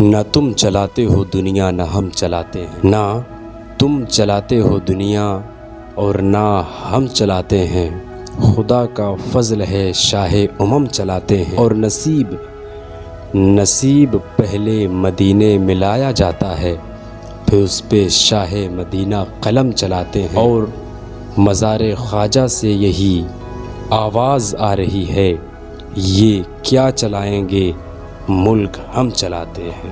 ना तुम चलाते हो दुनिया ना हम चलाते हैं, ना तुम चलाते हो दुनिया और ना हम चलाते हैं। खुदा का फजल है शाहे उमम चलाते हैं। और नसीब पहले मदीने मिलाया जाता है, फिर उस पे शाहे मदीना कलम चलाते हैं। और मज़ार ख्वाजा से यही आवाज़ आ रही है, ये क्या चलाएंगे मुल्क हम चलाते हैं।